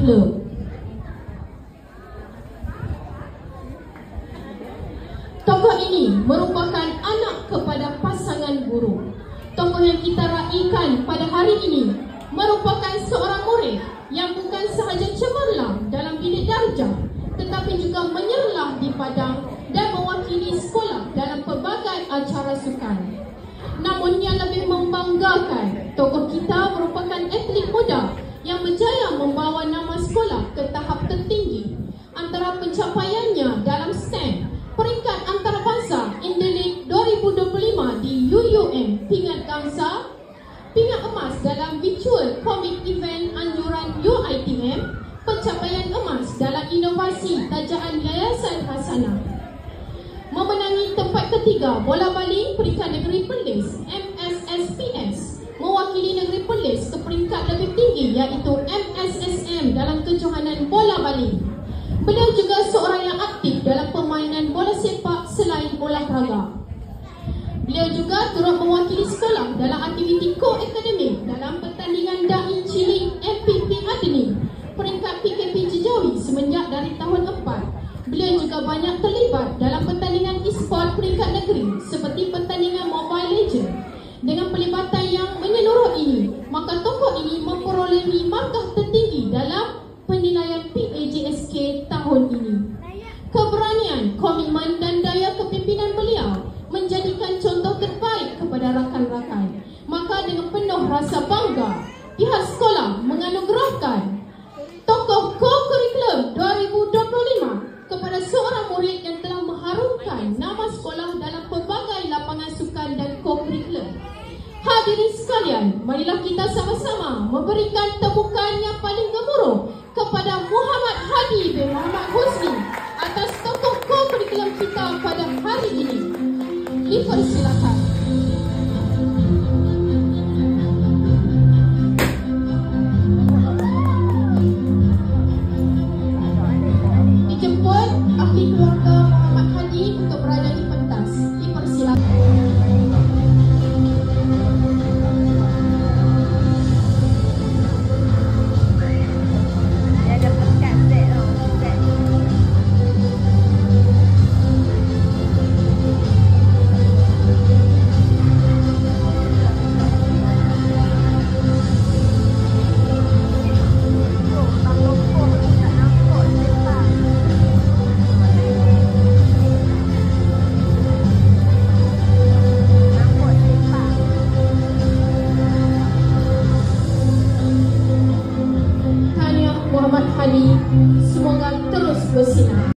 Club. Tokoh ini merupakan anak kepada pasangan guru. Tokoh yang kita raikan pada hari ini merupakan seorang murid yang bukan sahaja cemerlang dalam bilik darjah, tetapi juga menyerlah di padang dan mewakili sekolah dalam pelbagai acara sukan. Namun yang lebih membanggakan, tokoh kita merupakan atlet muda yang berjaya membawa nama sekolah ke tahap tertinggi. Antara pencapaiannya dalam STEM, peringkat antarabangsa Indonesia 2025 di UUM pingat gangsa, pingat emas dalam virtual comic event anjuran UITM, pencapaian emas dalam inovasi tajaan Yayasan Hasanah. Memenangi tempat ketiga bola baling peringkat negeri Perlis MSSPS, mewakili negeri Perlis ke peringkat lebih tinggi iaitu MSSM dalam kejohanan bola baling. Beliau juga seorang yang aktif dalam permainan bola sepak selain olahraga. Beliau juga turut mewakili sekolah dalam aktiviti ko-akademik dalam pertandingan Dain Cilik MPP Adni peringkat PKP Jejawi semenjak dari tahun 4. Beliau juga banyak terlibat dalam pertandingan e-sport peringkat negeri seperti pertandingan Mobile Legends. Dengan pelibatan yang menyeluruh ini, maka tokoh ini memperolehi markah tertinggi dalam penilaian PAJSK tahun ini. Keberanian, komitmen dan daya kepimpinan beliau menjadikan contoh terbaik kepada rakan-rakan. Maka dengan penuh rasa bangga, pihak sekolah menganugerahkan tokoh co-curriculum 2025 kepada seorang murid yang telah mengharumkan nama sekolah dalam pelbagai lapangan sukan dan co-curriculum. Hadirin sekalian, marilah kita sama-sama memberikan tepukan yang paling gemuruh kepada Muhammad Hadi bin Muhammad Husni atas tokoh co-curriculum kita pada hari ini. Dipersilakan. Dijemput ahli keluarga Muhammad Hadi untuk berada di pentas. Dipersilakan. Semoga